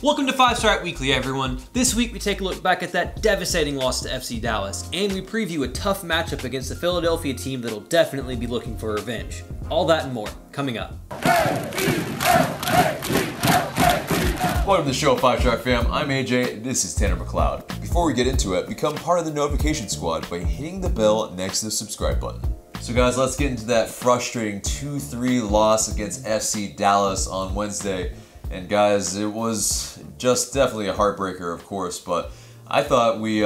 Welcome to 5 Star Weekly, everyone. This week we take a look back at that devastating loss to FC Dallas, and we preview a tough matchup against the Philadelphia team that'll definitely be looking for revenge. All that and more, coming up. Welcome to the show, 5 Star fam. I'm AJ, this is Tanner McLeod. Before we get into it, become part of the notification squad by hitting the bell next to the subscribe button. So guys, let's get into that frustrating 2-3 loss against FC Dallas on Wednesday. And guys, it was just definitely a heartbreaker, of course, but I thought we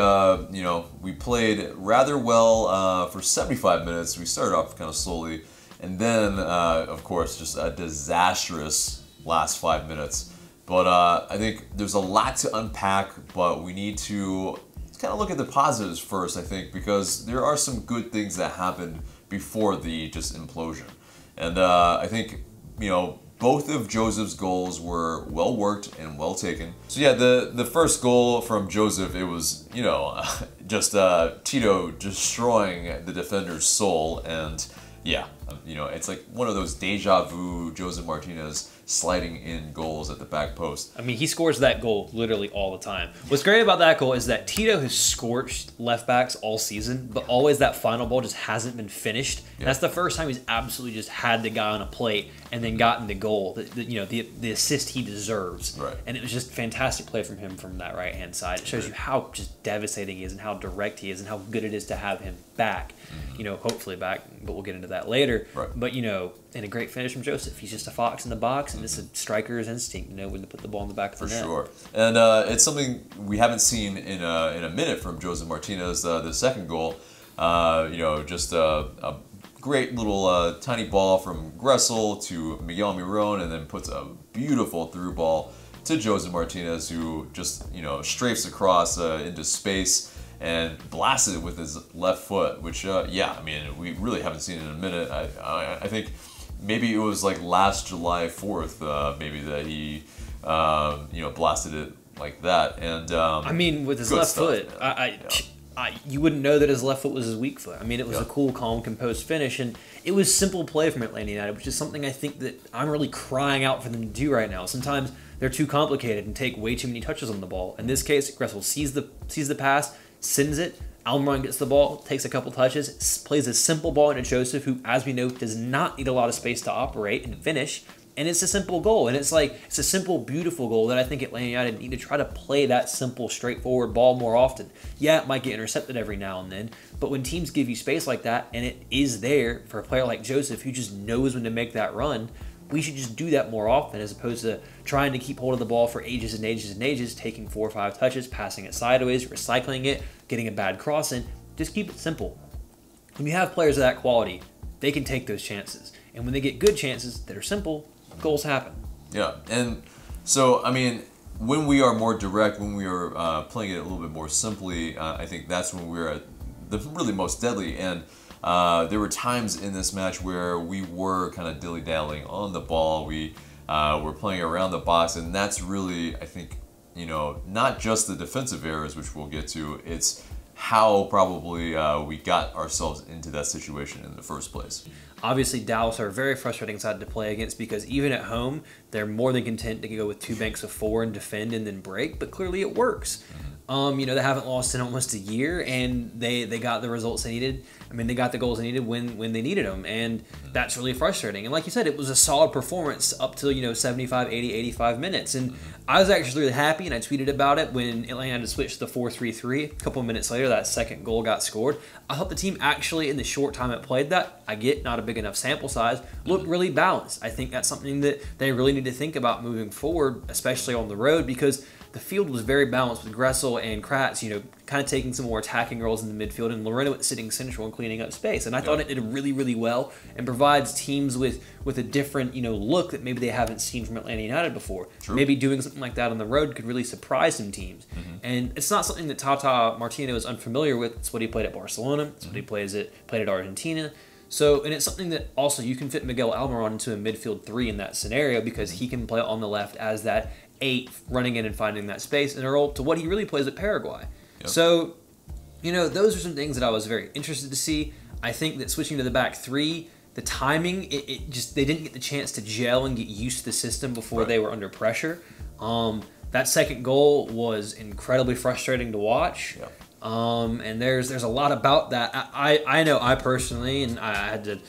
played rather well for 75 minutes. We started off kind of slowly, and then, of course, just a disastrous last 5 minutes. But I think there's a lot to unpack, but we need to kind of look at the positives first, I think, because there are some good things that happened before the just implosion. And I think, both of Josef's goals were well worked and well taken. So yeah, the first goal from Josef, it was, just Tito destroying the defender's soul. And yeah, it's like one of those deja vu Josef Martinez sliding in goals at the back post. I mean, he scores that goal literally all the time. What's great about that goal is that Tito has scorched left backs all season, but always that final ball just hasn't been finished. Yeah. That's the first time he's absolutely just had the guy on a plate and then gotten the goal, the assist he deserves. Right. And it was just fantastic play from him from that right-hand side. It shows you how just devastating he is and how direct he is and how good it is to have him back. Hopefully back, but we'll get into that later. Right. But, and a great finish from Josef. He's just a fox in the box, and it's a striker's instinct, when to put the ball in the back of the net. For sure. And it's something we haven't seen in a minute from Josef Martinez, the second goal. Just a great little tiny ball from Gressel to Miguel Miron, and then puts a beautiful through ball to Josef Martinez, who just, strafes across into space and blasted it with his left foot, which, we really haven't seen it in a minute. I think maybe it was like last July 4th, maybe that he, blasted it like that. And with his left foot, you wouldn't know that his left foot was his weak foot. It was a cool, calm, composed finish, and it was simple play from Atlanta United, which is something I think that I'm really crying out for them to do right now. Sometimes they're too complicated and take way too many touches on the ball. In this case, Gressel sees the pass, sends it, Almiron gets the ball, takes a couple touches, plays a simple ball into Josef, who, as we know, does not need a lot of space to operate and finish, and it's a simple goal. And it's a simple, beautiful goal that I think Atlanta United need to try to play that simple, straightforward ball more often. Yeah, it might get intercepted every now and then, but when teams give you space like that, and it is there for a player like Josef who just knows when to make that run, we should just do that more often, as opposed to trying to keep hold of the ball for ages and ages and ages, taking 4 or 5 touches, passing it sideways, recycling it, getting a bad cross in. Just keep it simple. When you have players of that quality, they can take those chances. And when they get good chances that are simple, goals happen. Yeah, and so, when we are more direct, when we are playing it a little bit more simply, I think that's when we're at the really most deadly. And there were times in this match where we were kind of dilly-dallying on the ball. We were playing around the box, and that's really, I think, not just the defensive errors, which we'll get to, it's how probably we got ourselves into that situation in the first place. Obviously, Dallas are a very frustrating side to play against because even at home, they're more than content to go with 2 banks of 4 and defend and then break, but clearly it works. They haven't lost in almost a year, and they got the results they needed. They got the goals they needed when they needed them, and that's really frustrating. And like you said, it was a solid performance up till 75, 80, 85 minutes. And I was actually really happy, and I tweeted about it when Atlanta had to switch to the 4-3-3. A couple of minutes later, that second goal got scored. I thought the team actually, in the short time it played that, I get not a big enough sample size, looked really balanced. I think that's something that they really need to think about moving forward, especially on the road, because the field was very balanced with Gressel and Kratz, kind of taking some more attacking roles in the midfield, and Lorena sitting central and cleaning up space. And I thought it did really, really well and provides teams with a different, look that maybe they haven't seen from Atlanta United before. True. Maybe doing something like that on the road could really surprise some teams. And it's not something that Tata Martino is unfamiliar with. It's what he played at Barcelona. It's what he played at Argentina. So, and it's something that also you can fit Miguel Almiron into a midfield 3 in that scenario, because he can play on the left as that 8, running in and finding that space, in a role to what he really plays at Paraguay. Yep. So, those are some things that I was very interested to see. I think that switching to the back 3, the timing, they didn't get the chance to gel and get used to the system before they were under pressure. That second goal was incredibly frustrating to watch. Yeah. And there's a lot about that. I know I personally, and I had to,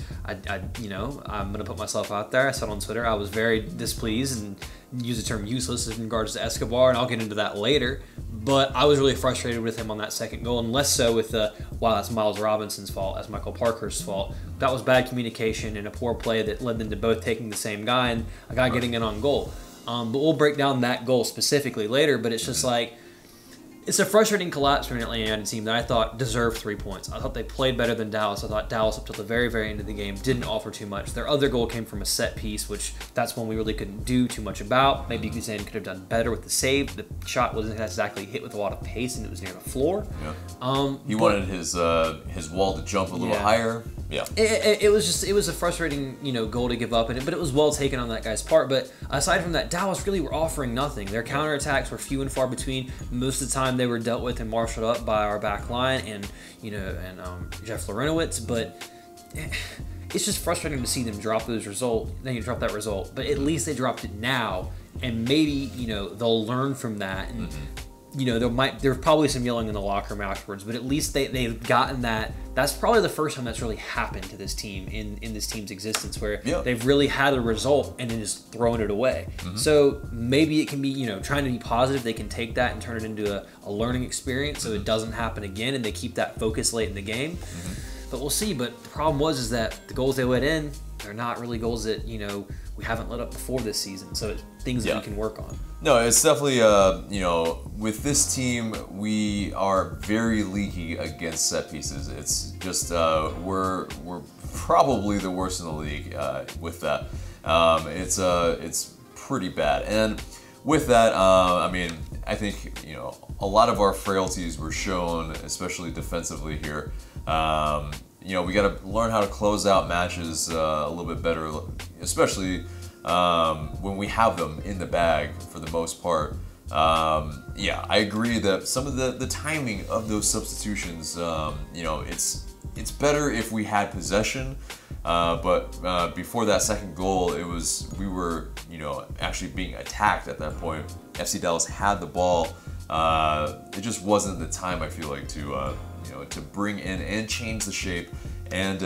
you know, I'm gonna put myself out there. I said on Twitter I was very displeased and use the term useless in regards to Escobar, and I'll get into that later. But I was really frustrated with him on that second goal, and less so with wow, that's Miles Robinson's fault, that's Michael Parker's fault. That was bad communication and a poor play that led them to both taking the same guy and a guy getting in on goal. But we'll break down that goal specifically later. But it's just like, it's a frustrating collapse for an Atlanta United team that I thought deserved 3 points. I thought they played better than Dallas. I thought Dallas, up till the very, very end of the game, didn't offer too much. Their other goal came from a set piece, which that's one we really couldn't do too much about. Maybe Guzan could have done better with the save. The shot wasn't exactly hit with a lot of pace, and it was near the floor. Yeah. He wanted his wall to jump a little higher. Yeah. It was a frustrating, you know, goal to give up, but it was well taken on that guy's part. But aside from that, Dallas really were offering nothing. Their counterattacks were few and far between. Most of the time, they were dealt with and marshaled up by our back line and, you know, Jeff Larentowicz. But it's just frustrating to see them drop those results. Then you drop that result, but at least they dropped it now, and maybe, you know, they'll learn from that. And you know, there's probably some yelling in the locker room afterwards, but at least they've gotten that. That's probably the first time that's really happened to this team in this team's existence, where they've really had a result and then just thrown it away. So maybe it can be, you know, trying to be positive. They can take that and turn it into a learning experience, so it doesn't happen again, and they keep that focus late in the game. But we'll see. But the problem is that the goals they let in, they're not really goals that, you know, we haven't let up before this season. So it's things that we can work on. No, it's definitely, you know, with this team, we are very leaky against set pieces. It's just, we're probably the worst in the league with that. It's pretty bad. And with that, I mean, I think, you know, a lot of our frailties were shown, especially defensively here. You know, we got to learn how to close out matches a little bit better, especially when we have them in the bag for the most part. Yeah, I agree that some of the timing of those substitutions, you know, it's better if we had possession. But before that second goal, we were, you know, actually being attacked at that point. FC Dallas had the ball. It just wasn't the time, I feel like, to you know, to bring in and change the shape. And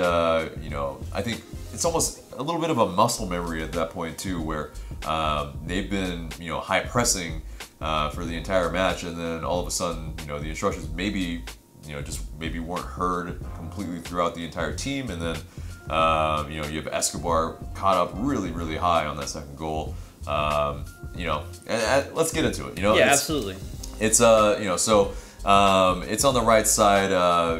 you know, I think it's almost a little bit of a muscle memory at that point too, where they've been, you know, high pressing for the entire match, and then all of a sudden, you know, the instructions maybe, you know, just maybe weren't heard completely throughout the entire team, and then you know, you have Escobar caught up really, really high on that second goal. You know, and let's get into it. You know, yeah, absolutely. It's you know, so it's on the right side.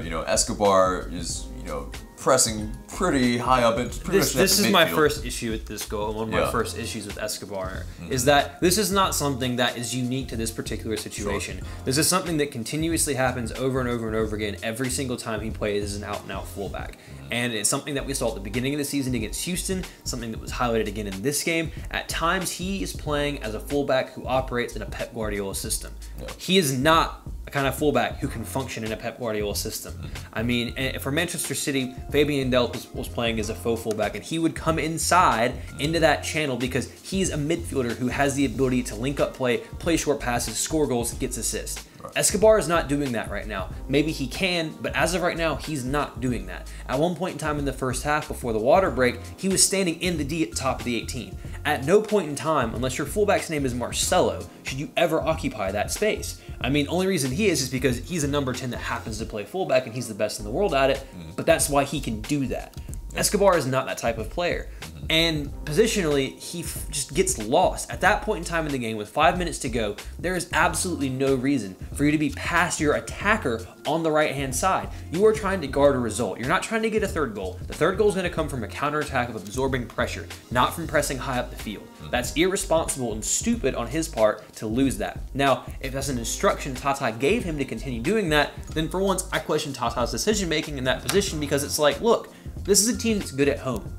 You know, Escobar is, you know, pressing pretty high up. This is my first issue with this goal. One of my first issues with Escobar is that this is not something that is unique to this particular situation. This is something that continuously happens over and over and over again every single time he plays as an out-and-out fullback. And it's something that we saw at the beginning of the season against Houston, something that was highlighted again in this game. At times, he is playing as a fullback who operates in a Pep Guardiola system. He is not a kind of fullback who can function in a Pep Guardiola system. I mean, for Manchester City, Fabian Delph was playing as a faux fullback, and he would come inside into that channel because he's a midfielder who has the ability to link up play short passes, score goals, gets assists. Escobar is not doing that right now. Maybe he can, but as of right now, he's not doing that. At one point in time in the first half, before the water break, he was standing in the D at the top of the 18. At no point in time, unless your fullback's name is Marcelo, should you ever occupy that space. I mean, only reason he is because he's a number 10 that happens to play fullback, and he's the best in the world at it, but that's why he can do that. Escobar is not that type of player. And positionally, he just gets lost. At that point in time in the game, with 5 minutes to go, there is absolutely no reason for you to be past your attacker on the right-hand side. You are trying to guard a result. You're not trying to get a third goal. The third goal is going to come from a counterattack of absorbing pressure, not from pressing high up the field. That's irresponsible and stupid on his part to lose that. Now, if that's an instruction Tata gave him to continue doing that, then for once, I question Tata's decision-making in that position, because it's like, look, this is a team that's good at home.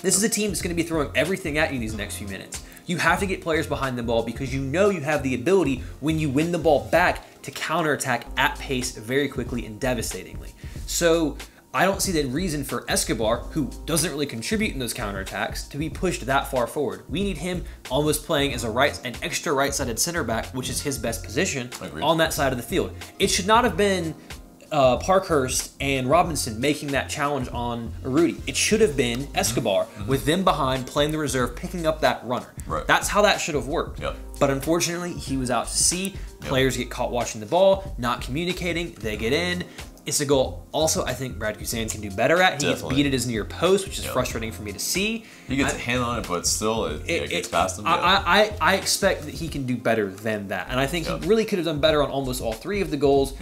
This is a team that's going to be throwing everything at you these next few minutes. You have to get players behind the ball because you know you have the ability, when you win the ball back, to counterattack at pace very quickly and devastatingly. So I don't see the reason for Escobar, who doesn't really contribute in those counterattacks, to be pushed that far forward. We need him almost playing as an extra right-sided center back, which is his best position, on that side of the field. It should not have been Parkhurst and Robinson making that challenge on Urruti. It should have been Escobar with them behind, playing the reserve, picking up that runner. Right. That's how that should have worked. Yep. But unfortunately, he was out to sea. Players get caught watching the ball, not communicating. They get in. It's a goal. Also, I think Brad Guzan can do better at. He gets beat at his near post, which is frustrating for me to see. He gets a hand on it, but still it gets past him. I expect that he can do better than that. And I think he really could have done better on almost all 3 of the goals.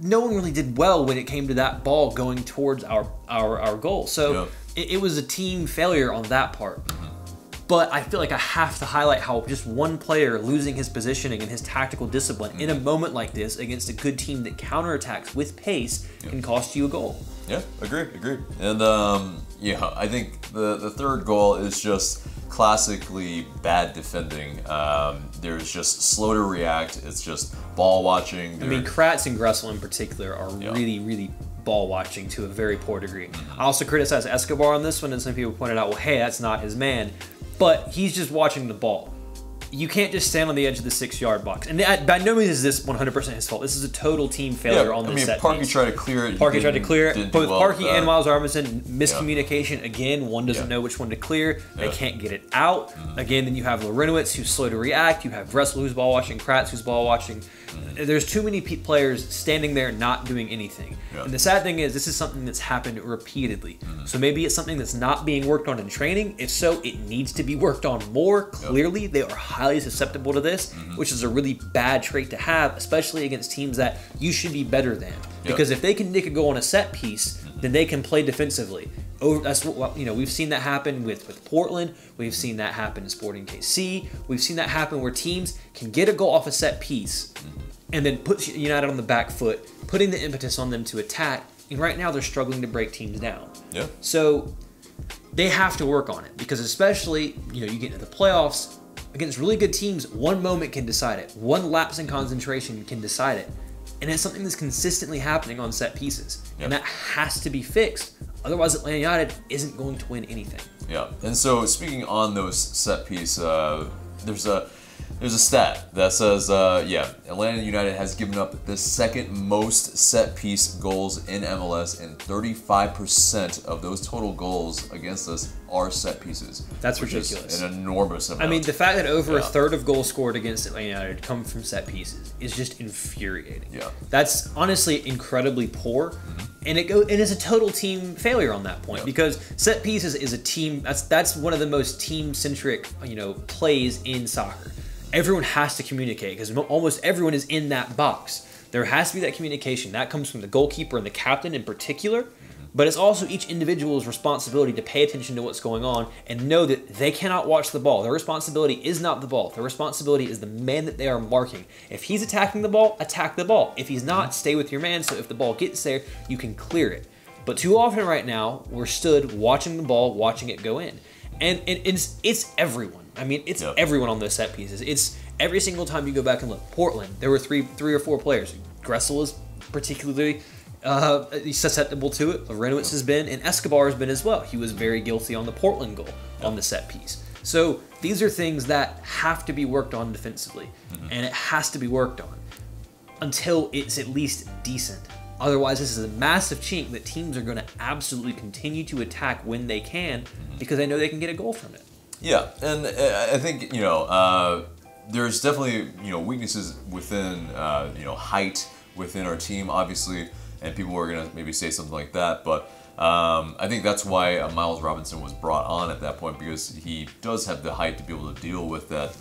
No one really did well when it came to that ball going towards our goal. So it was a team failure on that part. But I feel like I have to highlight how just one player losing his positioning and his tactical discipline in a moment like this against a good team that counterattacks with pace can cost you a goal. Yeah, agreed. And I think the third goal is just classically bad defending. There's just slow to react. It's just ball watching. I mean, Kratz and Gressel in particular are really ball watching to a very poor degree. I also criticize Escobar on this one, and some people pointed out, well, hey, that's not his man. But he's just watching the ball. You can't just stand on the edge of the 6-yard box. And by no means is this 100% his fault. This is a total team failure on this set piece. Parkey tried to clear it. Parkey tried to clear it. Both Parkey and Miles Robinson, miscommunication. Again, one doesn't know which one to clear. They can't get it out. Again, then you have Larinowitz, who's slow to react. You have Gressel, who's ball watching. Kratz, who's ball watching. There's too many players standing there not doing anything. And the sad thing is, this is something that's happened repeatedly. So maybe it's something that's not being worked on in training. If so, it needs to be worked on more. Clearly, they are highly susceptible to this, which is a really bad trait to have, especially against teams that you should be better than. Because if they can nick a goal on a set piece, then they can play defensively. That's what we've seen that happen with Portland. We've seen that happen in Sporting KC. We've seen that happen where teams can get a goal off a set piece and then put United on the back foot, putting the impetus on them to attack. And right now they're struggling to break teams down. So they have to work on it, because especially you get into the playoffs against really good teams, one moment can decide it. One lapse in concentration can decide it. And it's something that's consistently happening on set pieces. And that has to be fixed. Otherwise, Atlanta United isn't going to win anything. And so speaking on those set piece, there's a stat that says, Atlanta United has given up the second most set piece goals in MLS, and 35% of those total goals against us are set pieces. That's ridiculous. An enormous amount. I mean, the fact that over a third of goals scored against Atlanta United come from set pieces is just infuriating. That's honestly incredibly poor. And it is a total team failure on that point, because set pieces is a team. That's one of the most team-centric plays in soccer. Everyone has to communicate, because almost everyone is in that box. There has to be that communication. That comes from the goalkeeper and the captain in particular, but it's also each individual's responsibility to pay attention to what's going on and know that they cannot watch the ball. Their responsibility is not the ball. Their responsibility is the man that they are marking. If he's attacking the ball, attack the ball. If he's not, stay with your man, so if the ball gets there, you can clear it. But too often right now, we're stood watching the ball, watching it go in. And it's everyone. I mean, it's everyone on those set pieces. It's every single time you go back and look. Portland, there were three or four players. Gressel was particularly susceptible to it. Larinowitz has been, and Escobar has been as well. He was very guilty on the Portland goal on the set piece. So these are things that have to be worked on defensively, and it has to be worked on until it's at least decent. Otherwise, this is a massive chink that teams are going to absolutely continue to attack when they can, because they know they can get a goal from it. Yeah, and I think there's definitely weaknesses within height within our team, obviously, and people are gonna maybe say something like that, but I think that's why Miles Robinson was brought on at that point, because he does have the height to be able to deal with that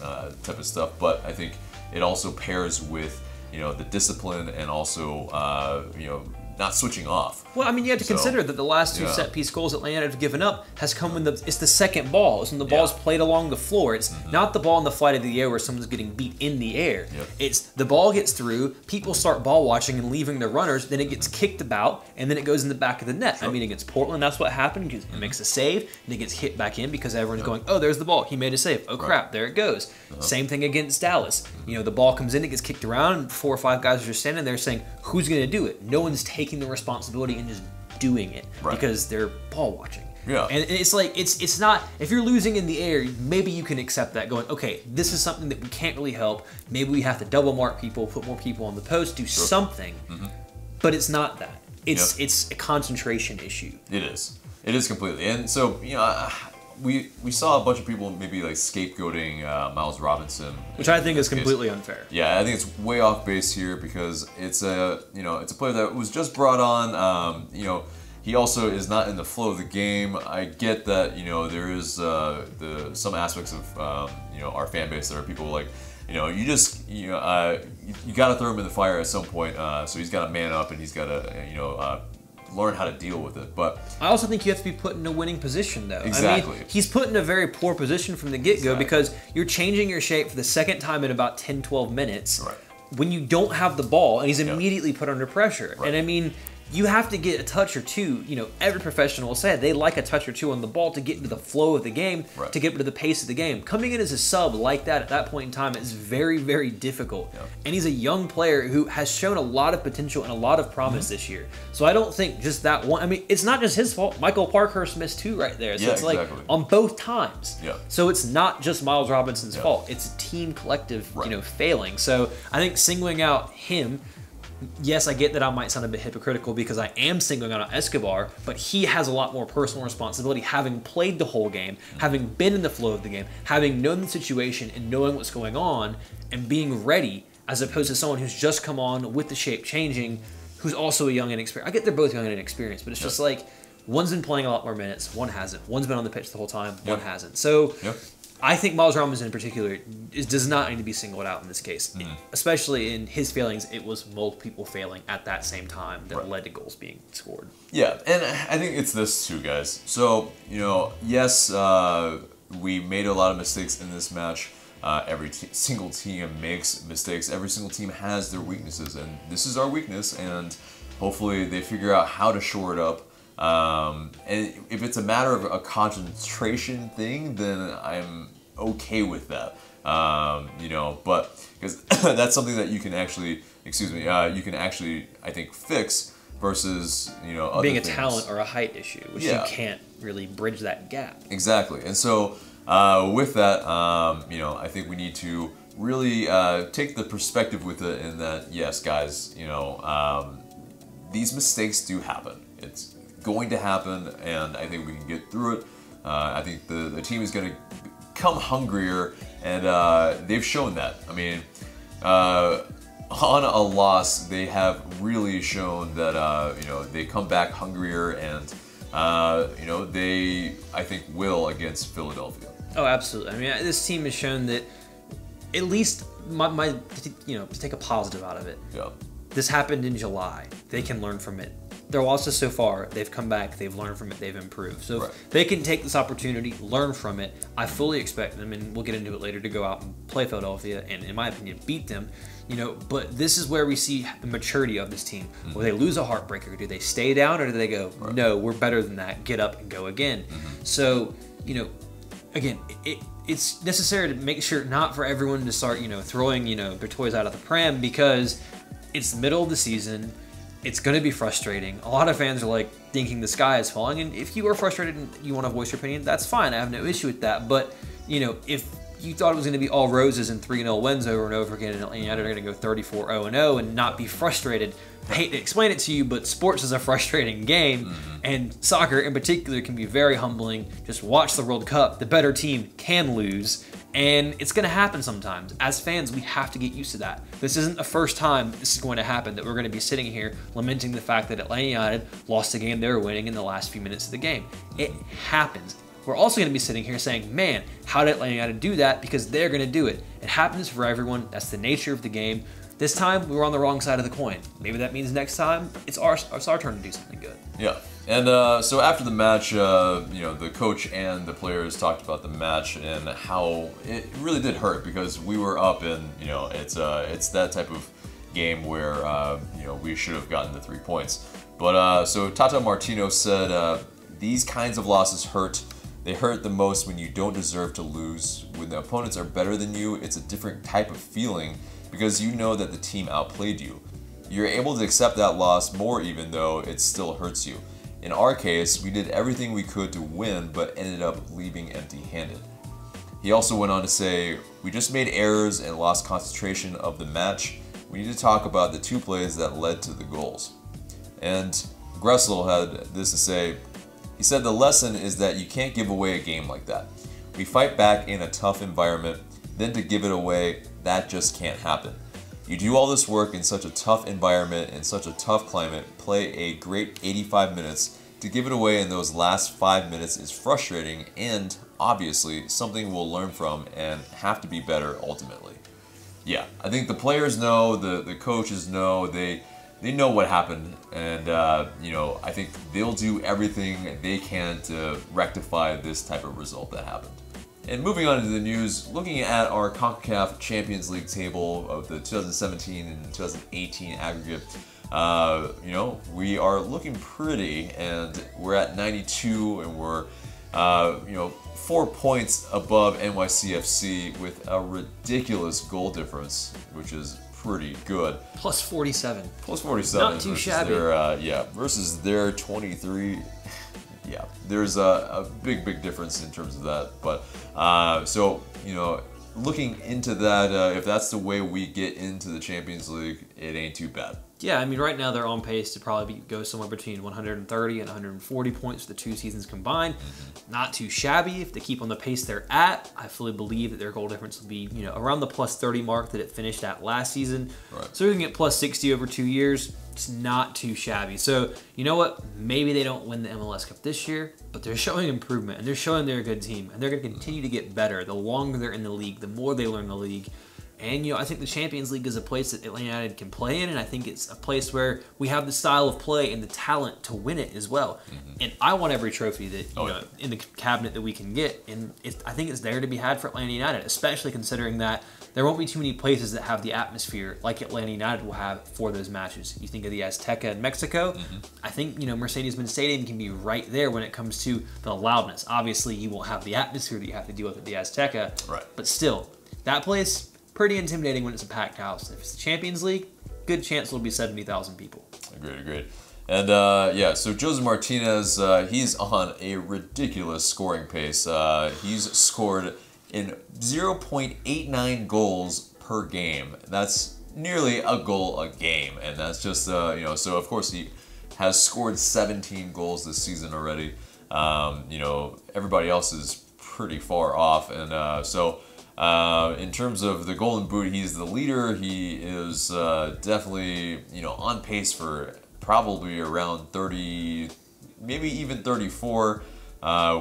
type of stuff. But I think it also pairs with the discipline and also not switching off. Well, I mean, you have to consider that the last two set-piece goals that Atlanta have given up has come when it's the second ball. It's when the ball's played along the floor. It's not the ball in the flight of the air where someone's getting beat in the air. It's the ball gets through, people start ball watching and leaving their runners, then it gets kicked about, and then it goes in the back of the net. I mean, against Portland, that's what happened. It makes a save, and it gets hit back in because everyone's going, oh, there's the ball. He made a save. Oh, crap, there it goes. Same thing against Dallas. The ball comes in, it gets kicked around, and 4 or 5 guys are just standing there saying, who's going to do it? No one's taking the responsibility and just doing it Right. because they're ball watching. Yeah. And it's like, it's not, if you're losing in the air, maybe you can accept that going, okay, this is something that we can't really help. Maybe we have to double mark people, put more people on the post, do something. But it's not that. It's a concentration issue. It is. It is completely. And so, you know, we saw a bunch of people maybe like scapegoating Miles Robinson, which I think is completely unfair. Yeah, I think it's way off base here because it's a it's a player that was just brought on. You know, he also is not in the flow of the game. I get that, you know, there is some aspects of you know, our fan base that are people like, you know, you got to throw him in the fire at some point. So he's got to man up and he's got to, you know, learn how to deal with it. But I also think you have to be put in a winning position, though. Exactly. I mean, he's put in a very poor position from the get-go because you're changing your shape for the second time in about 10-12 minutes when you don't have the ball, and he's immediately put under pressure. And I mean, you have to get a touch or two. You know, every professional will say they like a touch or two on the ball to get into the flow of the game, to get into the pace of the game. Coming in as a sub like that at that point in time is very, very difficult. And he's a young player who has shown a lot of potential and a lot of promise this year. So I don't think just that one. I mean, it's not just his fault. Michael Parkhurst missed 2 right there. So it's like on both times. So it's not just Miles Robinson's fault. It's a team collective, you know, failing. So I think singling out him. Yes, I get that I might sound a bit hypocritical because I am singling out Escobar, but he has a lot more personal responsibility, having played the whole game, having been in the flow of the game, having known the situation and knowing what's going on, and being ready, as opposed to someone who's just come on with the shape changing, who's also a young and inexperienced. I get they're both young and inexperienced, but it's just like, one's been playing a lot more minutes, one hasn't. One's been on the pitch the whole time, one hasn't. So I think Miles Robinson in particular does not need to be singled out in this case. Especially in his failings, it was multiple people failing at that same time that led to goals being scored. Yeah, and I think it's this too, guys. So, you know, yes, we made a lot of mistakes in this match. Every single team makes mistakes. Every single team has their weaknesses, and this is our weakness, and hopefully they figure out how to shore it up. And if it's a matter of a concentration thing, then I'm okay with that. You know, but because that's something that you can actually, you can actually, I think, fix versus, you know, other being a things. Talent or a height issue, which you can't really bridge that gap. Exactly. And so with that, you know, I think we need to really take the perspective with it in that, yes, guys, you know, these mistakes do happen. It's going to happen, and I think we can get through it. I think the team is going to come hungrier, and they've shown that. I mean, on a loss, they have really shown that you know, they come back hungrier, and you know, they, I think, will against Philadelphia. Oh, absolutely. I mean, this team has shown that, at least my you know, to take a positive out of it. This happened in July. They can learn from it. Their losses so far, they've come back, they've learned from it, they've improved. So if they can take this opportunity, learn from it, I fully expect them, and we'll get into it later, to go out and play Philadelphia and, in my opinion, beat them. You know, but this is where we see the maturity of this team. Will they lose a heartbreaker? Do they stay down, or do they go, no, we're better than that, get up and go again? So, you know, again, it's necessary to make sure not for everyone to start, you know, throwing, you know, their toys out of the pram, because it's the middle of the season. It's going to be frustrating. A lot of fans are like thinking the sky is falling, and if you are frustrated and you want to voice your opinion, that's fine. I have no issue with that. But, you know, if you thought it was going to be all roses and 3-0 wins over and over again, and United are going to go 34-0-0 and not be frustrated, I hate to explain it to you, but sports is a frustrating game, and soccer in particular can be very humbling. Just watch the World Cup. The better team can lose, and it's going to happen sometimes. As fans, we have to get used to that. This isn't the first time this is going to happen, that we're going to be sitting here lamenting the fact that Atlanta United lost a game they were winning in the last few minutes of the game. It happens. We're also going to be sitting here saying, man, how did Atlanta United do that? Because they're going to do it. It happens for everyone. That's the nature of the game. This time, we were on the wrong side of the coin. Maybe that means next time, it's our turn to do something good. Yeah. And so after the match, you know, the coach and the players talked about the match and how it really did hurt, because we were up, and, you know, it's that type of game where, you know, we should have gotten the 3 points. But so Tata Martino said, these kinds of losses hurt. They hurt the most when you don't deserve to lose. When the opponents are better than you, it's a different type of feeling, because you know that the team outplayed you. You're able to accept that loss more, even though it still hurts you. In our case, we did everything we could to win, but ended up leaving empty-handed. He also went on to say, we just made errors and lost concentration of the match. We need to talk about the 2 plays that led to the goals. And Gressel had this to say. He said the lesson is that you can't give away a game like that. We fight back in a tough environment, then to give it away, that just can't happen. You do all this work in such a tough environment, in such a tough climate, play a great 85 minutes, to give it away in those last 5 minutes is frustrating and obviously something we'll learn from and have to be better ultimately. Yeah, I think the players know, the coaches know, they know what happened, and you know, I think they'll do everything they can to rectify this type of result that happened. And moving on to the news, looking at our CONCACAF Champions League table of the 2017 and 2018 aggregate, you know, we are looking pretty, and we're at 92, and we're you know, 4 points above NYCFC with a ridiculous goal difference, which is pretty good. Plus 47. Plus 47. Not too shabby. Yeah, versus their 23. Yeah, there's a big difference in terms of that. But so, you know, looking into that, if that's the way we get into the Champions League, it ain't too bad. Yeah, I mean, right now they're on pace to probably go somewhere between 130 and 140 points for the 2 seasons combined. Not too shabby. If they keep on the pace they're at, I fully believe that their goal difference will be, you know, around the plus 30 mark that it finished at last season. Right. So we can get plus 60 over 2 years. It's not too shabby. So, you know what? Maybe they don't win the MLS Cup this year, but they're showing improvement, and they're showing they're a good team, and they're going to continue to get better. The longer they're in the league, the more they learn the league. And, you know, I think the Champions League is a place that Atlanta United can play in, and I think it's a place where we have the style of play and the talent to win it as well. And I want every trophy that, you know, in the cabinet that we can get, and I think it's there to be had for Atlanta United, especially considering that there won't be too many places that have the atmosphere like Atlanta United will have for those matches. You think of the Azteca in Mexico, I think, you know, Mercedes-Benz Stadium can be right there when it comes to the loudness. Obviously, you won't have the atmosphere that you have to deal with at the Azteca, but still, that place, pretty intimidating when it's a packed house. If it's the Champions League, good chance it'll be 70,000 people. Agreed. And yeah, so Josef Martinez, he's on a ridiculous scoring pace. He's scored in 0.89 goals per game. That's nearly a goal a game, and that's just you know. So of course he has scored 17 goals this season already. You know, everybody else is pretty far off, and so. In terms of the Golden Boot, he's the leader. He is definitely, you know, on pace for probably around 30, maybe even 34,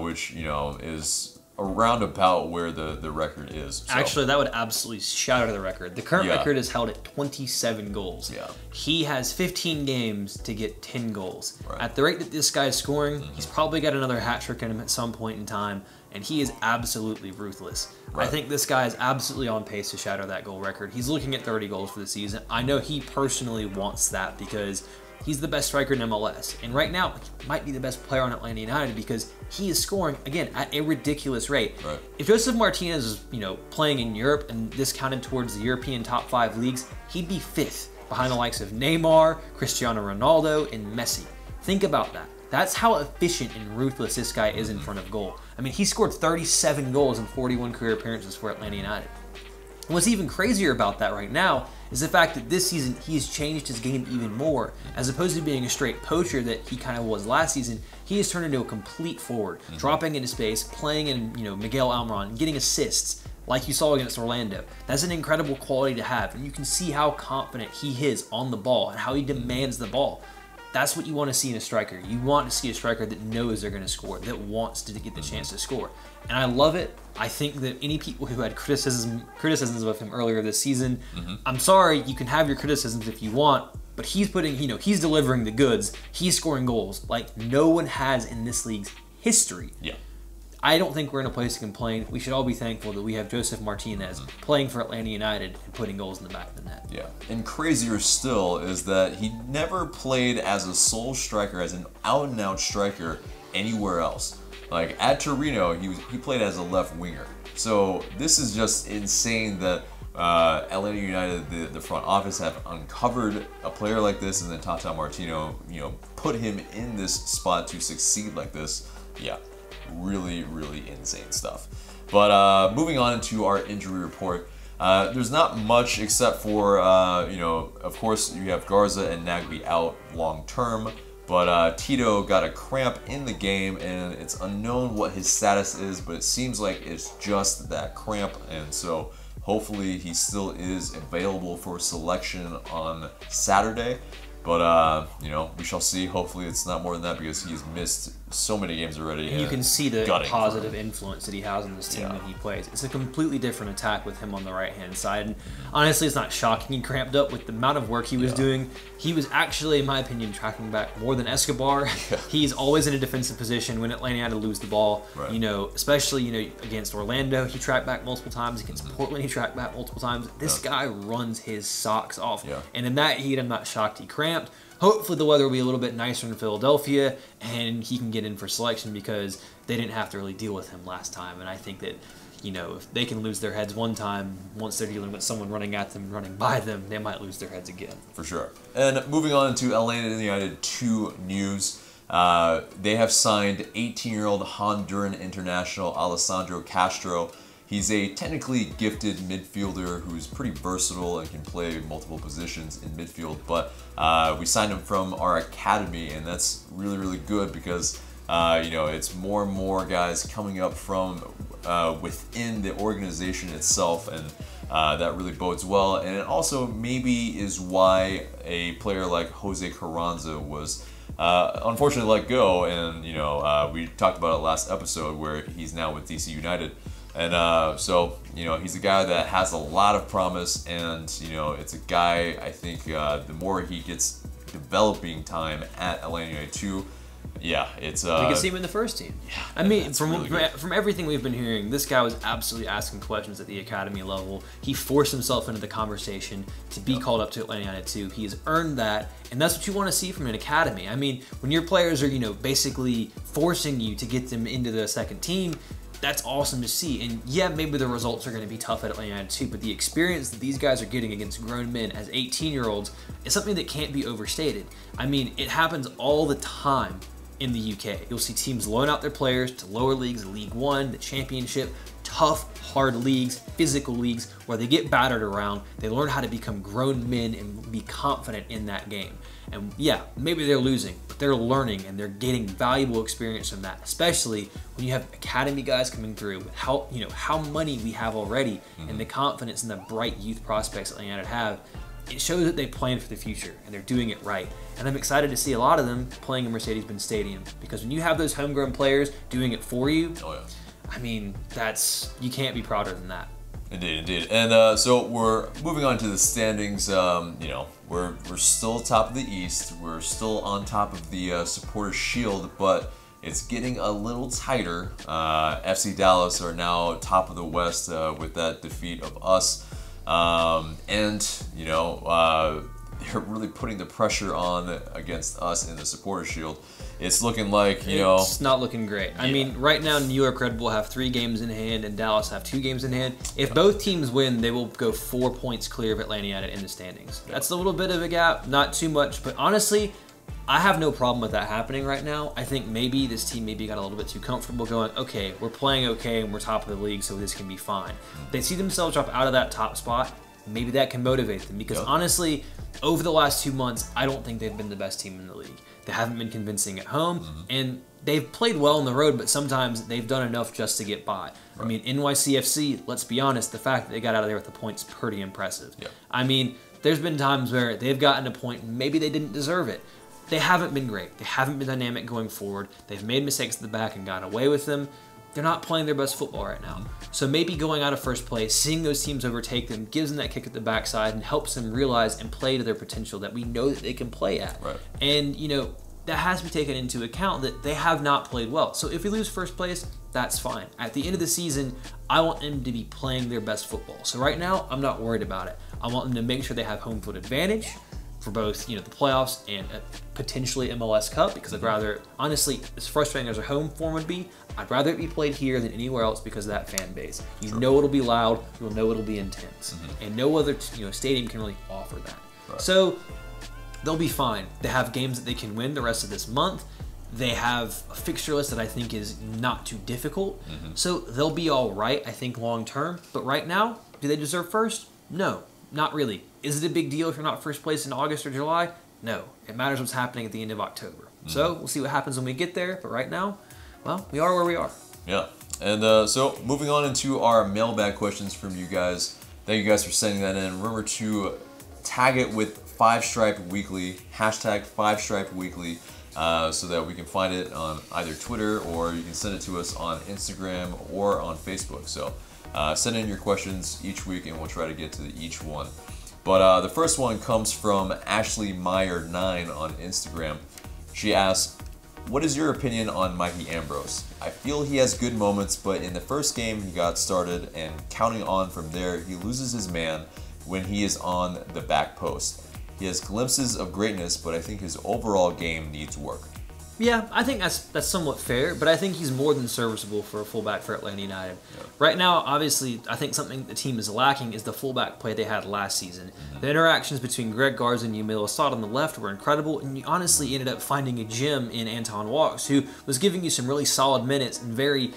which, you know, is around about where the record is. So. Actually, that would absolutely shatter the record. The current record is held at 27 goals. Yeah. He has 15 games to get 10 goals. At the rate that this guy is scoring, he's probably got another hat trick in him at some point in time, and he is absolutely ruthless. I think this guy is absolutely on pace to shatter that goal record. He's looking at 30 goals for the season. I know he personally wants that because he's the best striker in MLS. And right now, he might be the best player on Atlanta United because he is scoring, again, at a ridiculous rate. If Josef Martinez is, you know, playing in Europe and this counted towards the European top 5 leagues, he'd be 5th behind the likes of Neymar, Cristiano Ronaldo, and Messi. Think about that. That's how efficient and ruthless this guy is in front of goal. I mean, he scored 37 goals in 41 career appearances for Atlanta United. And what's even crazier about that right now is the fact that this season he's changed his game even more. As opposed to being a straight poacher that he kind of was last season, he has turned into a complete forward, dropping into space, playing in, you know, Miguel Almiron, getting assists like you saw against Orlando. That's an incredible quality to have, and you can see how confident he is on the ball and how he demands the ball. That's what you want to see in a striker. You want to see a striker that knows they're going to score, that wants to get the chance to score. And I love it. I think that any people who had criticisms of him earlier this season, I'm sorry, you can have your criticisms if you want, but he's putting, you know, he's delivering the goods. He's scoring goals like no one has in this league's history. I don't think we're in a place to complain. We should all be thankful that we have Josef Martinez playing for Atlanta United and putting goals in the back of the net. Yeah, and crazier still is that he never played as a sole striker, as an out-and-out striker anywhere else. Like at Torino, he played as a left winger. So this is just insane that Atlanta United, the front office, have uncovered a player like this, and then Tata Martino, put him in this spot to succeed like this. Yeah, really, really insane stuff. But moving on into our injury report, there's not much except for, of course, you have Garza and Nagby out long term. But Tito got a cramp in the game, and it's unknown what his status is, but it seems like it's just that cramp, and so hopefully he still is available for selection on Saturday. But, we shall see. Hopefully it's not more than that, because he's missed so many games already. And you can see the positive influence that he has on this team when he plays. It's a completely different attack with him on the right-hand side. And honestly, it's not shocking he cramped up with the amount of work he was doing. He was actually, in my opinion, tracking back more than Escobar. He's always in a defensive position when Atlanta had to lose the ball. Right. Especially, against Orlando, he tracked back multiple times. Against Portland, he tracked back multiple times. This guy runs his socks off. And in that heat, I'm not shocked he cramped. Hopefully the weather will be a little bit nicer in Philadelphia and he can get in for selection, because they didn't have to really deal with him last time. And I think that, if they can lose their heads one time, once they're dealing with someone running at them, running by them, they might lose their heads again. For sure. And moving on to Atlanta United 2 news. They have signed 18-year-old Honduran international Alessandro Castro. He's a technically gifted midfielder who's pretty versatile and can play multiple positions in midfield, but we signed him from our academy, and that's really, really good, because it's more and more guys coming up from within the organization itself, and that really bodes well. And it also maybe is why a player like Jose Carranza was unfortunately let go, and we talked about it last episode, where he's now with DC United. And so, he's a guy that has a lot of promise, and, it's a guy, I think, the more he gets developing time at Atlanta United 2, it's... we can see him in the first team. Yeah, I mean, from everything we've been hearing, this guy was absolutely asking questions at the academy level. He forced himself into the conversation to be called up to Atlanta United 2. He has earned that, and that's what you want to see from an academy. I mean, when your players are, basically forcing you to get them into the second team, that's awesome to see. And yeah, maybe the results are going to be tough at Atlanta United too, but the experience that these guys are getting against grown men as 18-year-olds is something that can't be overstated. I mean, it happens all the time in the UK. You'll see teams loan out their players to lower leagues, League One, the Championship, tough, hard leagues, physical leagues, where they get battered around. They learn how to become grown men and be confident in that game. And yeah, maybe they're losing, but they're learning and they're getting valuable experience from that, especially when you have academy guys coming through with how money we have already and the confidence and the bright youth prospects that United have. It shows that they plan for the future and they're doing it right. And I'm excited to see a lot of them playing in Mercedes-Benz Stadium, because when you have those homegrown players doing it for you, I mean, you can't be prouder than that. Indeed, indeed. And so we're moving on to the standings. We're still top of the East. We're still on top of the Supporters Shield, but it's getting a little tighter. FC Dallas are now top of the West with that defeat of us. They're really putting the pressure on against us in the Supporters Shield. It's looking like, it's not looking great. I mean, right now New York Red Bull have 3 games in hand and Dallas have 2 games in hand. If both teams win, they will go 4 points clear of Atlanta United in the standings. That's a little bit of a gap, not too much, but honestly, I have no problem with that happening right now. I think maybe this team got a little bit too comfortable going, okay, we're playing okay and we're top of the league, so this can be fine. They see themselves drop out of that top spot, maybe that can motivate them, because honestly, over the last 2 months, I don't think they've been the best team in the league. They haven't been convincing at home, and they've played well on the road, but sometimes they've done enough just to get by. Right. I mean, NYCFC, let's be honest, the fact that they got out of there with a point's pretty impressive. I mean, there's been times where they've gotten a point and maybe they didn't deserve it. They haven't been great. They haven't been dynamic going forward. They've made mistakes at the back and gotten away with them. They're not playing their best football right now. So maybe going out of first place, seeing those teams overtake them, gives them that kick at the backside and helps them realize and play to their potential that we know that they can play at. Right. And, that has to be taken into account that they have not played well. So if we lose first place, that's fine. At the end of the season, I want them to be playing their best football. So right now, I'm not worried about it. I want them to make sure they have home field advantage, for both, the playoffs and potentially MLS Cup, because I'd rather, honestly, as frustrating as a home form would be, I'd rather it be played here than anywhere else because of that fan base. You know it'll be loud, you'll know it'll be intense, and no other stadium can really offer that. Right. So they'll be fine. They have games that they can win the rest of this month. They have a fixture list that I think is not too difficult, so they'll be all right, I think, long term. But right now, do they deserve first? No, not really. Is it a big deal if you're not first place in August or July? No. It matters what's happening at the end of October. So we'll see what happens when we get there. But right now, well, we are where we are. Yeah. And so moving on into our mailbag questions from you guys. Thank you guys for sending that in. Remember to tag it with 5Stripe Weekly, hashtag 5Stripe Weekly, so that we can find it on either Twitter, or you can send it to us on Instagram or on Facebook. So send in your questions each week and we'll try to get to each one. But the first one comes from Ashley Meyer9 on Instagram. She asks, what is your opinion on Mikey Ambrose? I feel he has good moments, but in the first game he got started, and counting on from there, he loses his man when he is on the back post. He has glimpses of greatness, but I think his overall game needs work. Yeah, I think that's somewhat fair, but I think he's more than serviceable for a fullback for Atlanta United. Yeah. Right now, obviously, I think something the team is lacking is the fullback play they had last season. The interactions between Greg Garza and Yamil Assad on the left were incredible, and you honestly ended up finding a gem in Anton Walks, who was giving you some really solid minutes and very,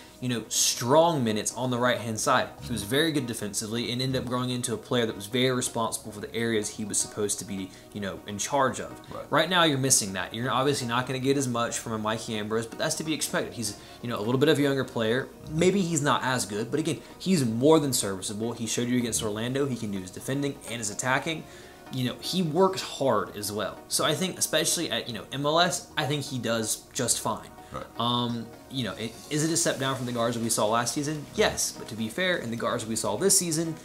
strong minutes on the right-hand side. He was very good defensively and ended up growing into a player that was very responsible for the areas he was supposed to be, in charge of. Right now, you're missing that. You're obviously not going to get as much from a Mikey Ambrose, but that's to be expected. He's, a little bit of a younger player. Maybe he's not as good, but again, he's more than serviceable. He showed you against Orlando. He can do his defending and his attacking. He works hard as well. So I think, especially at, MLS, I think he does just fine. Right. Is it a step down from the Garza we saw last season? Yes, but to be fair, in the Garza we saw this season,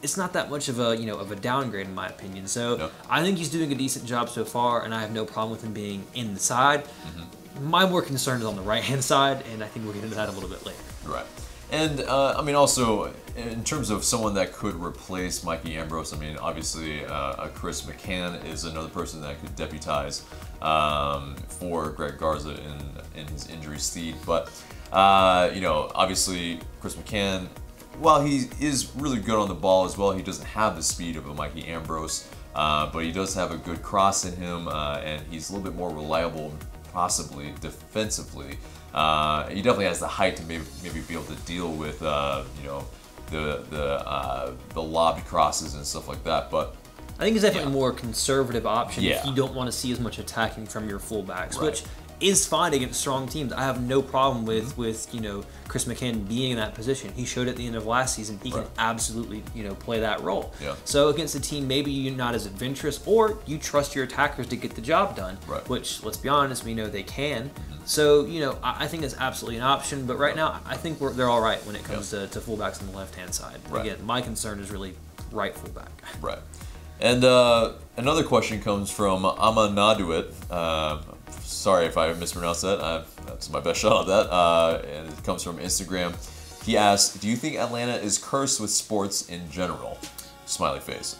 it's not that much of a of a downgrade in my opinion. So I think he's doing a decent job so far, and I have no problem with him being inside. My more concern is on the right-hand side, and I think we'll get into that a little bit later. Right. And, also, in terms of someone that could replace Mikey Ambrose, obviously, Chris McCann is another person that could deputize for Greg Garza in his injury steed. But, obviously, Chris McCann, while he is really good on the ball as well, he doesn't have the speed of a Mikey Ambrose, but he does have a good cross in him, and he's a little bit more reliable, possibly, defensively. He definitely has the height to maybe be able to deal with the lobbed crosses and stuff like that. But I think it's definitely a more conservative option if you don't want to see as much attacking from your fullbacks, which is fine against strong teams. I have no problem with Chris McCann being in that position. He showed at the end of last season he can absolutely play that role. So against a team maybe you're not as adventurous, or you trust your attackers to get the job done, which, let's be honest, we know they can. So I think it's absolutely an option. But right now I think they're all right when it comes to fullbacks on the left-hand side. Again, my concern is really right fullback. Right. And another question comes from Amanaduit. Sorry if I mispronounced that. That's my best shot at that. And it comes from Instagram. He asks, do you think Atlanta is cursed with sports in general? Smiley face.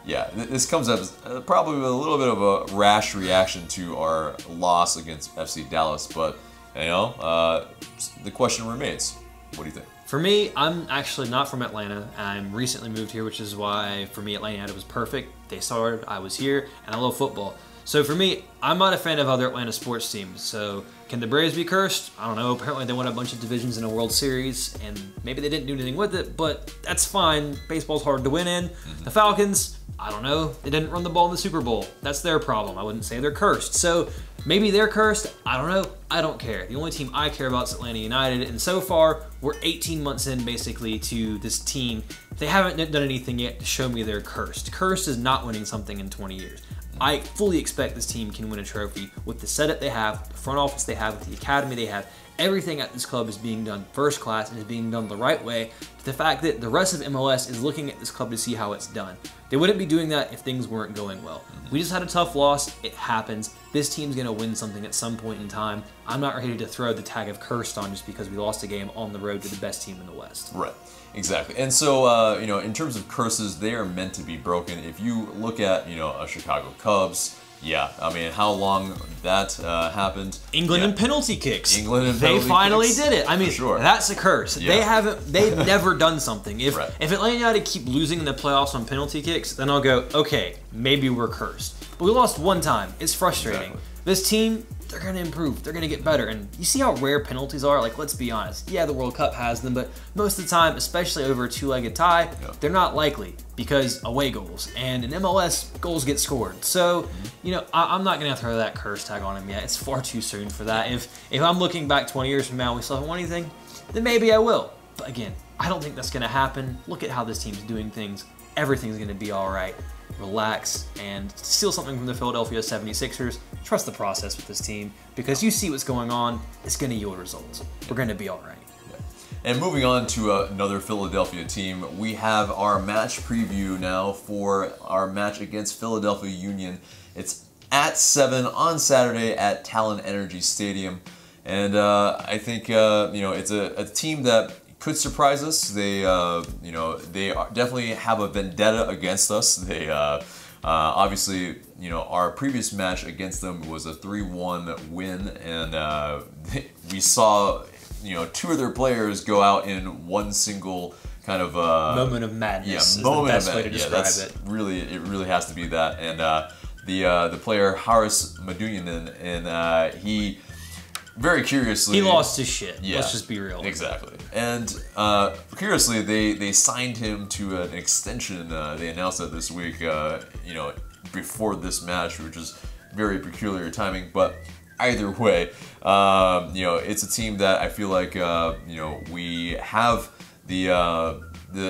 Yeah, this comes up as probably a little bit of a rash reaction to our loss against FC Dallas. But, the question remains. What do you think? For me, I'm actually not from Atlanta. I'm recently moved here, which is why, for me, Atlanta United was perfect. They started, I was here, and I love football. So for me, I'm not a fan of other Atlanta sports teams. So can the Braves be cursed? I don't know. Apparently they won a bunch of divisions in a World Series, and maybe they didn't do anything with it, but that's fine. Baseball's hard to win in. The Falcons, I don't know. They didn't run the ball in the Super Bowl. That's their problem. I wouldn't say they're cursed. So maybe they're cursed. I don't know. I don't care. The only team I care about is Atlanta United, and so far, we're 18 months in, basically, to this team. They haven't done anything yet to show me they're cursed. Cursed is not winning something in 20 years. I fully expect this team can win a trophy with the setup they have, the front office they have, with the academy they have, everything at this club is being done first class and is being done the right way, to the fact that the rest of MLS is looking at this club to see how it's done. They wouldn't be doing that if things weren't going well. We just had a tough loss. It happens. This team's going to win something at some point in time. I'm not ready to throw the tag of cursed on just because we lost a game on the road to the best team in the West. Right. Exactly. And so, you know, in terms of curses, they are meant to be broken. If you look at, you know, a Chicago Cubs, yeah, I mean, how long that happened. England and penalty kicks. England and penalty kicks. They finally kicks, did it. I mean, sure. That's a curse. Yeah. They've never done something. If right. if Atlanta United keep losing in the playoffs on penalty kicks, then I'll go, okay, maybe we're cursed. But we lost one time. It's frustrating. Exactly. This team, they're going to improve. They're going to get better. And you see how rare penalties are? Like, let's be honest. Yeah, the World Cup has them, but most of the time, especially over a two-legged tie, they're not likely because away goals. And in MLS, goals get scored. So, you know, I'm not going to throw that curse tag on him yet. It's far too soon for that. If I'm looking back 20 years from now and we still haven't won anything, then maybe I will. But again, I don't think that's going to happen. Look at how this team's doing things. Everything's going to be all right. Relax and steal something from the Philadelphia 76ers. Trust the process with this team because you see what's going on. It's going to yield results. We're going to be all right. And moving on to another Philadelphia team, we have our match preview now for our match against Philadelphia Union. It's at 7 on Saturday at Talon Energy Stadium. And I think, you know, it's a team that could surprise us. They, you know, they definitely have a vendetta against us. They, obviously, you know, our previous match against them was a 3-1 win, and we saw, you know, 2 of their players go out in one single kind of moment of madness. Yeah, is moment the best of way to describe it. Really, it really has to be that. And the player Haris Maduyanin, and he. Very curiously, he lost his shit. Yeah, let's just be real. Exactly. And curiously, they signed him to an extension. They announced that this week, you know, before this match, which is very peculiar timing. But either way, you know, it's a team that I feel like you know, we have the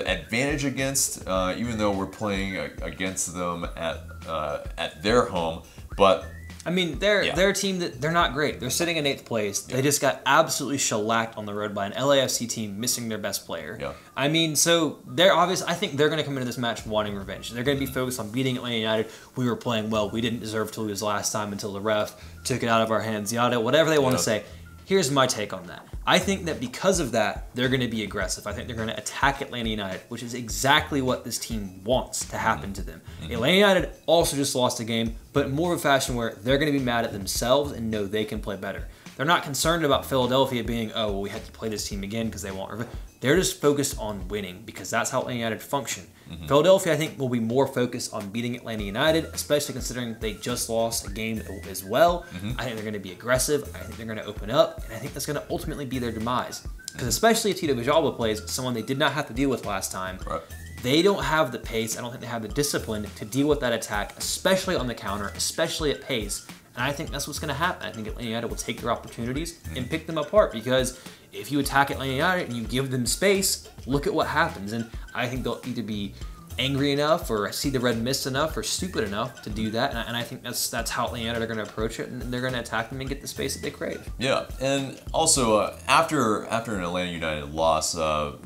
advantage against, even though we're playing against them at their home, but. I mean, they're a team that they're not great. They're sitting in 8th place. They just got absolutely shellacked on the road by an LAFC team missing their best player. Yeah. I mean, so they're obvious. I think they're going to come into this match wanting revenge. They're going to be focused on beating Atlanta United. We were playing well. We didn't deserve to lose last time until the ref took it out of our hands. Yada, whatever they want to say. Here's my take on that. I think that because of that, they're going to be aggressive. I think they're going to attack Atlanta United, which is exactly what this team wants to happen to them. Atlanta United also just lost a game, but more of a fashion where they're going to be mad at themselves and know they can play better. They're not concerned about Philadelphia being, oh, well, we have to play this team again because they want revenge. They're just focused on winning because that's how Atlanta United function. Philadelphia, I think, will be more focused on beating Atlanta United, especially considering they just lost a game as well. I think they're going to be aggressive. I think they're going to open up, and I think that's going to ultimately be their demise. Because especially if Tito Villalba plays, someone they did not have to deal with last time, they don't have the pace. I don't think they have the discipline to deal with that attack, especially on the counter, especially at pace. And I think that's what's going to happen. I think Atlanta United will take their opportunities and pick them apart because if you attack Atlanta United and you give them space, look at what happens. And I think they'll either be angry enough or see the red mist enough or stupid enough to do that. And I think that's how Atlanta United are going to approach it, and they're going to attack them and get the space that they crave. Yeah, and also after an Atlanta United loss,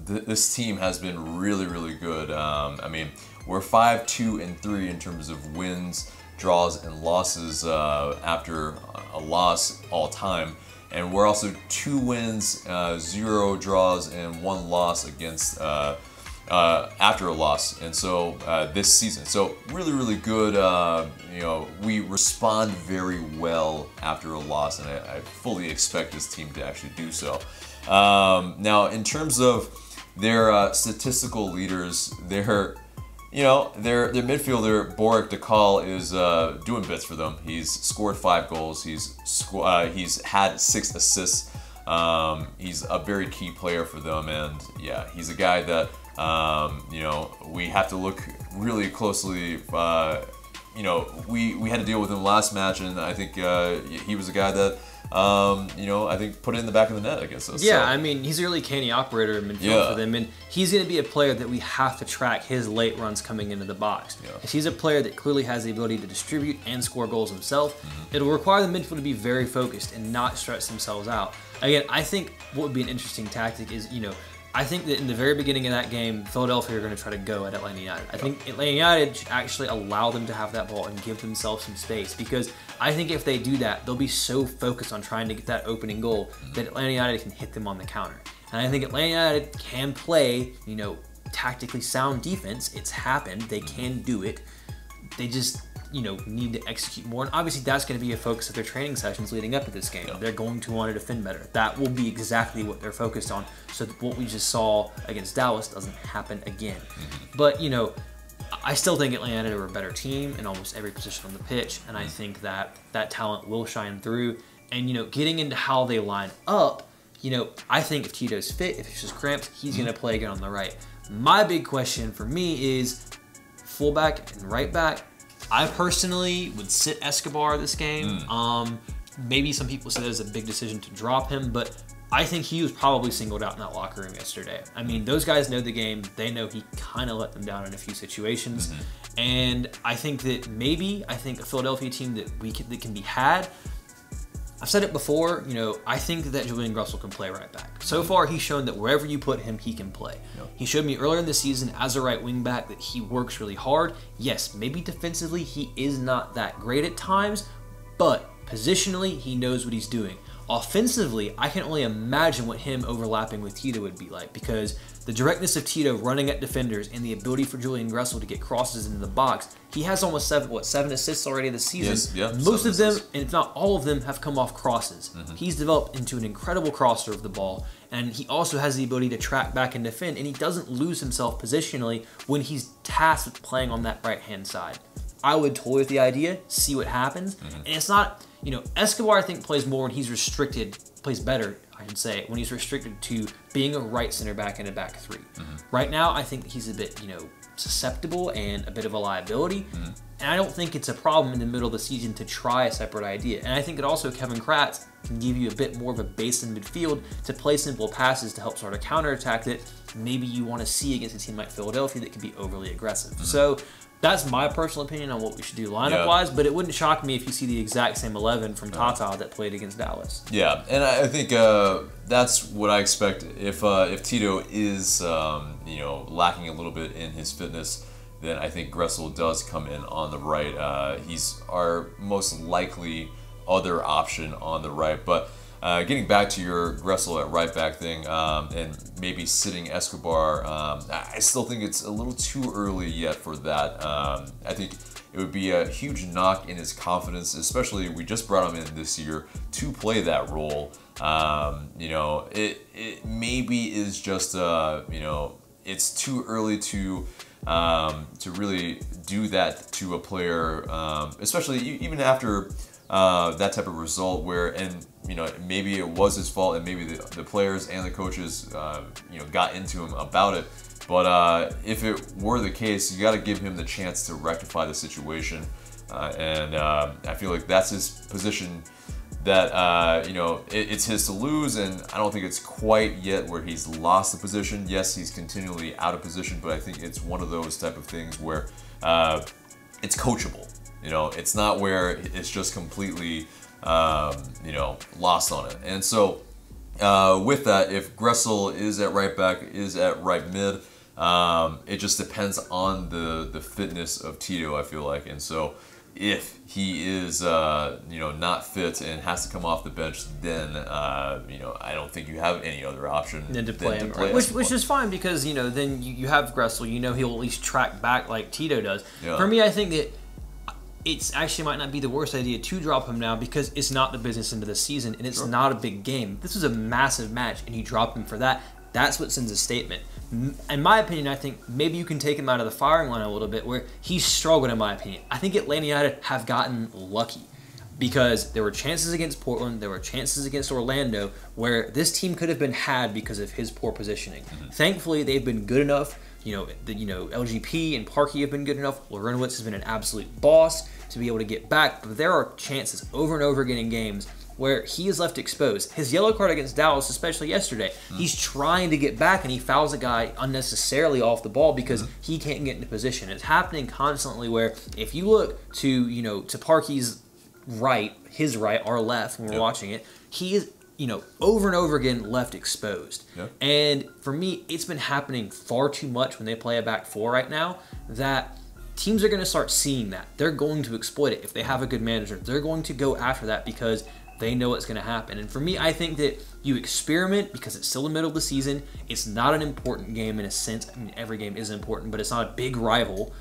this team has been really, really good. I mean, we're 5-2-3 in terms of wins, draws, and losses after a loss all time. And we're also 2 wins, 0 draws, and 1 loss against after a loss. And so this season, so really, really good. You know, we respond very well after a loss, and I fully expect this team to actually do so. Now, in terms of their statistical leaders, their midfielder Borik Dekal is doing bits for them. He's scored 5 goals. He's had 6 assists. He's a very key player for them, and yeah, he's a guy that you know, we have to look really closely. You know, we had to deal with him last match, and I think he was a guy that I think put it in the back of the net against us. Yeah, so. I mean, he's a really canny operator in midfield for them, and he's going to be a player that we have to track his late runs coming into the box. Yeah. If he's a player that clearly has the ability to distribute and score goals himself, it'll require the midfield to be very focused and not stretch themselves out. Again, I think what would be an interesting tactic is, I think that in the very beginning of that game, Philadelphia are going to try to go at Atlanta United. I think Atlanta United should actually allow them to have that ball and give themselves some space, because I think if they do that, they'll be so focused on trying to get that opening goal that Atlanta United can hit them on the counter. And I think Atlanta United can play, tactically sound defense. It's happened. They can do it. They just, need to execute more. And obviously that's going to be a focus of their training sessions leading up to this game. They're going to want to defend better. That will be exactly what they're focused on, so that what we just saw against Dallas doesn't happen again. But, I still think Atlanta United are a better team in almost every position on the pitch, and I think that that talent will shine through. And, getting into how they line up, I think if Tito's fit, if he's just cramped, he's going to play again on the right. My big question for me is fullback and right back. I personally would sit Escobar this game. Maybe some people said it was a big decision to drop him, but I think he was probably singled out in that locker room yesterday. I mean, those guys know the game. They know he kind of let them down in a few situations. And I think that a Philadelphia team that can be had. I've said it before, I think that Julian Gressel can play right back. So far, he's shown that wherever you put him, he can play. He showed me earlier in the season as a right wing back that he works really hard. Yes, maybe defensively he is not that great at times, but positionally he knows what he's doing. Offensively, I can only imagine what him overlapping with Tito would be like, because the directness of Tito running at defenders and the ability for Julian Gressel to get crosses into the box, he has almost seven assists already this season. Most of them, and if not all of them, have come off crosses. He's developed into an incredible crosser of the ball, and he also has the ability to track back and defend, and he doesn't lose himself positionally when he's tasked with playing on that right-hand side. I would toy with the idea, see what happens, and it's not... Escobar, I think, plays more when he's restricted, plays better, I should say, when he's restricted to being a right center back in a back three. Right now, I think he's a bit, susceptible and a bit of a liability. And I don't think it's a problem in the middle of the season to try a separate idea. And I think that also Kevin Kratz can give you a bit more of a base in midfield to play simple passes to help sort of counterattack that maybe you want to see against a team like Philadelphia that can be overly aggressive. So that's my personal opinion on what we should do lineup-wise, but it wouldn't shock me if you see the exact same 11 from Tata that played against Dallas. Yeah, and I think that's what I expect. If Tito is lacking a little bit in his fitness, then I think Gressel does come in on the right. He's our most likely other option on the right, but getting back to your Gressel at right back thing, and maybe sitting Escobar, I still think it's a little too early yet for that. I think it would be a huge knock in his confidence, especially we just brought him in this year to play that role. It maybe is just it's too early to really do that to a player, especially even after that type of result where, maybe it was his fault and maybe the players and the coaches, got into him about it. But if it were the case, you got to give him the chance to rectify the situation. And I feel like that's his position that, it's his to lose. And I don't think it's quite yet where he's lost the position. Yes, he's continually out of position, but I think it's one of those type of things where it's coachable. It's not where it's just completely, lost on it. And so with that, if Gressel is at right back, is at right mid, it just depends on the fitness of Tito, I feel like. And so if he is, not fit and has to come off the bench, then, I don't think you have any other option than to play him. Which is fine because, then you have Gressel, he'll at least track back like Tito does. Yeah. For me, I think that it's actually might not be the worst idea to drop him now because it's not the business into the season and it's not a big game. This was a massive match and you drop him for that. That's what sends a statement. In my opinion, I think maybe you can take him out of the firing line a little bit where he's struggled, in my opinion. I think Atlanta United have gotten lucky because there were chances against Portland, there were chances against Orlando where this team could have been had because of his poor positioning. Thankfully, they've been good enough. LGP and Parkey have been good enough. Lorenowitz has been an absolute boss to be able to get back. But there are chances over and over again in games where he is left exposed. His yellow card against Dallas, especially yesterday, he's trying to get back and he fouls a guy unnecessarily off the ball because he can't get into position. It's happening constantly where if you look to, to Parkey's right, his right, our left when we're watching it, he is, over and over again left exposed. And for me, it's been happening far too much when they play a back four right now that teams are going to start seeing that. They're going to exploit it. If they have a good manager, they're going to go after that because they know what's going to happen. And for me, I think that you experiment because it's still the middle of the season. It's not an important game in a sense. I mean, every game is important, but it's not a big rival.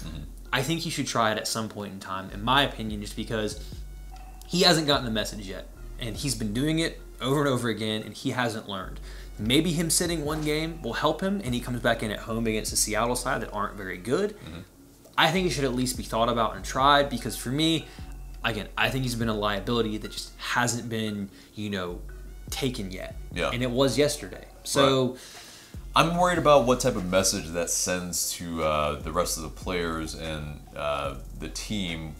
I think you should try it at some point in time, in my opinion, just because he hasn't gotten the message yet. And he's been doing it over and over again, and he hasn't learned. Maybe him sitting one game will help him, and he comes back in at home against the Seattle side that aren't very good. I think he should at least be thought about and tried because for me, again, I think he's been a liability that just hasn't been, taken yet. And it was yesterday. So I'm worried about what type of message that sends to the rest of the players and the team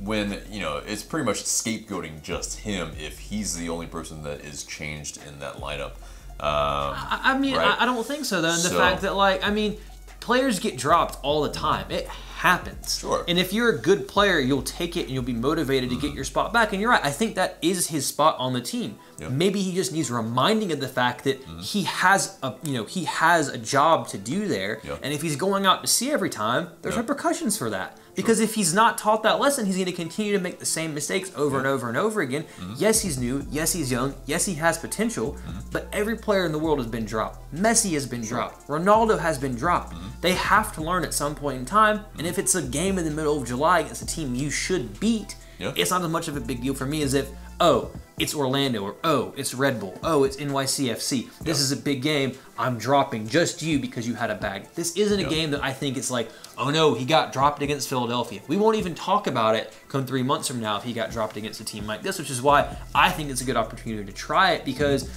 when, it's pretty much scapegoating just him if he's the only person that is changed in that lineup. I mean, I don't think so, though. And the fact that, players get dropped all the time. It happens. And if you're a good player, you'll take it and you'll be motivated to get your spot back. And you're right. I think that is his spot on the team. Maybe he just needs reminding of the fact that he has a job to do there. And if he's going out to sea every time, there's repercussions for that. Because if he's not taught that lesson, he's going to continue to make the same mistakes over and over and over again. Yes, he's new. Yes, he's young. Yes, he has potential. But every player in the world has been dropped. Messi has been dropped. Ronaldo has been dropped. They have to learn at some point in time. And if it's a game in the middle of July against a team you should beat, it's not as much of a big deal for me as if, oh, it's Orlando, or oh, it's Red Bull, oh, it's NYCFC. This is a big game. I'm dropping just you because you had a bag. This isn't a game that I think it's like, oh no, he got dropped against Philadelphia. We won't even talk about it come 3 months from now if he got dropped against a team like this, which is why I think it's a good opportunity to try it because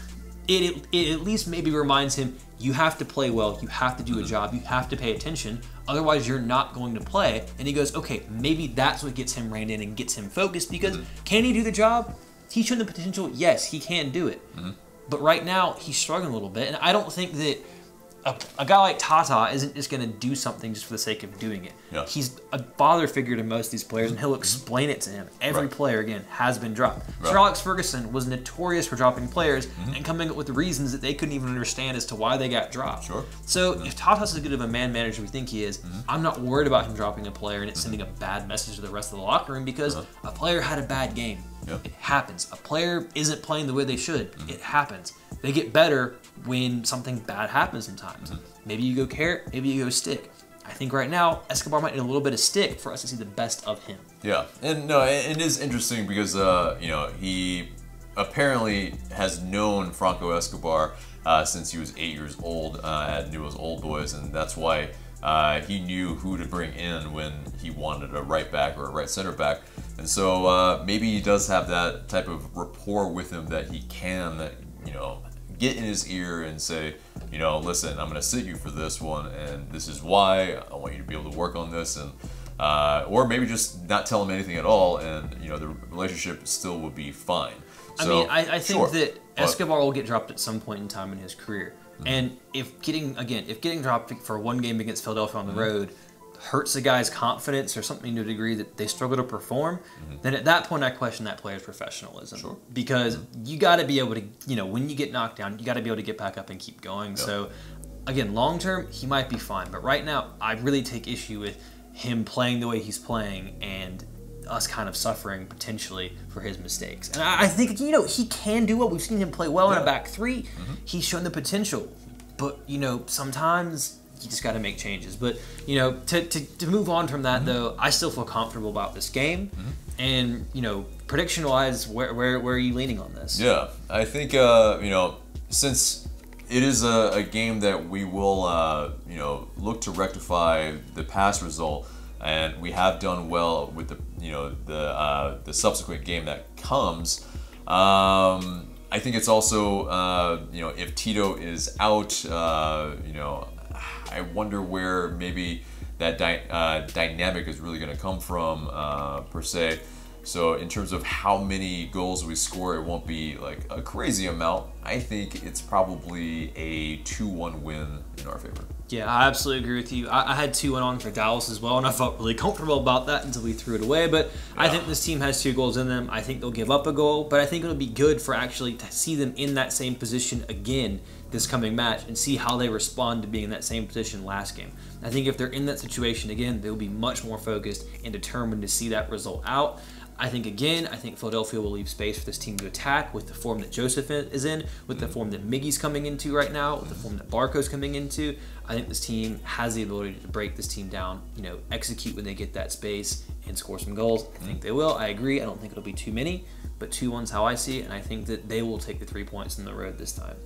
it at least maybe reminds him you have to play well, you have to do a job, you have to pay attention, otherwise you're not going to play. And he goes, okay, maybe that's what gets him reined in and gets him focused because can he do the job? He's shown the potential. Yes, he can do it. But right now, he's struggling a little bit. And I don't think that a guy like Tata isn't just going to do something just for the sake of doing it. He's a father figure to most of these players, and he'll explain it to him. Every player, again, has been dropped. Sir Alex Ferguson was notorious for dropping players and coming up with reasons that they couldn't even understand as to why they got dropped. So if Tata's as good of a man manager we think he is, I'm not worried about him dropping a player and it sending a bad message to the rest of the locker room because a player had a bad game. It happens. A player isn't playing the way they should. It happens. They get better when something bad happens sometimes. Maybe you go carrot, maybe you go stick. I think right now, Escobar might need a little bit of stick for us to see the best of him. And no, it is interesting because, he apparently has known Franco Escobar since he was 8 years old at Newell's Old Boys, and that's why he knew who to bring in when he wanted a right back or a right center back. And so maybe he does have that type of rapport with him that he can, get in his ear and say, listen, I'm going to sit you for this one, and this is why. I want you to be able to work on this, and or maybe just not tell him anything at all, and the relationship still would be fine. So, I think that Escobar will get dropped at some point in time in his career. And if getting dropped for one game against Philadelphia on the road hurts a guy's confidence or something to a degree that they struggle to perform, then at that point I question that player's professionalism. Because you got to be able to, when you get knocked down, you got to be able to get back up and keep going. So again, long term, he might be fine. But right now, I really take issue with him playing the way he's playing and us kind of suffering potentially for his mistakes. And I think, he can do well. We've seen him play well in a back three. He's shown the potential. But, sometimes you just got to make changes. But, to move on from that, though, I still feel comfortable about this game. And, prediction-wise, where are you leaning on this? I think, since it is a game that we will, look to rectify the past result, and we have done well with the subsequent game that comes. I think it's also if Tito is out, I wonder where maybe that dynamic is really going to come from per se. So in terms of how many goals we score, it won't be like a crazy amount. I think it's probably a 2-1 win in our favor. Yeah, I absolutely agree with you. I had 2-1 on for Dallas as well, and I felt really comfortable about that until we threw it away. But yeah. I think this team has 2 goals in them. I think they'll give up a goal, but I think it'll be good for actually to see them in that same position again this coming match and see how they respond to being in that same position last game. I think if they're in that situation again, they'll be much more focused and determined to see that result out. I think Philadelphia will leave space for this team to attack with the form that Josef is in, with the form that Miggy's coming into right now, with the form that Barco's coming into. I think this team has the ability to break this team down, execute when they get that space and score some goals. I think they will. I agree. I don't think it'll be too many, but 2-1's how I see it, and I think that they will take the 3 points on the road this time.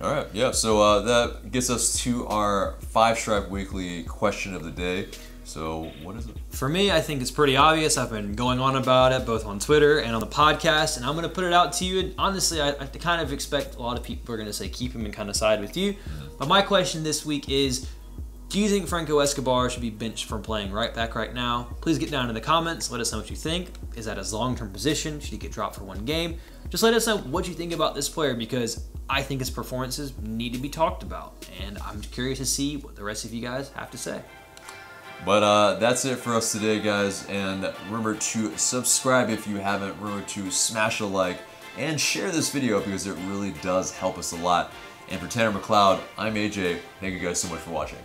All right, yeah, so that gets us to our 5-Stripe Weekly question of the day. So what is it? For me, I think it's pretty obvious. I've been going on about it both on Twitter and on the podcast, and I'm going to put it out to you. And honestly, I kind of expect a lot of people are going to say keep him and kind of side with you. But my question this week is, do you think Franco Escobar should be benched from playing right back right now? Please get down in the comments. Let us know what you think. Is that his long-term position? Should he get dropped for 1 game? Just let us know what you think about this player, because I think his performances need to be talked about. And I'm curious to see what the rest of you guys have to say. But that's it for us today, guys. And remember to subscribe if you haven't. Remember to smash a like and share this video because it really does help us a lot. And for Tanner McLeod, I'm AJ. Thank you guys so much for watching.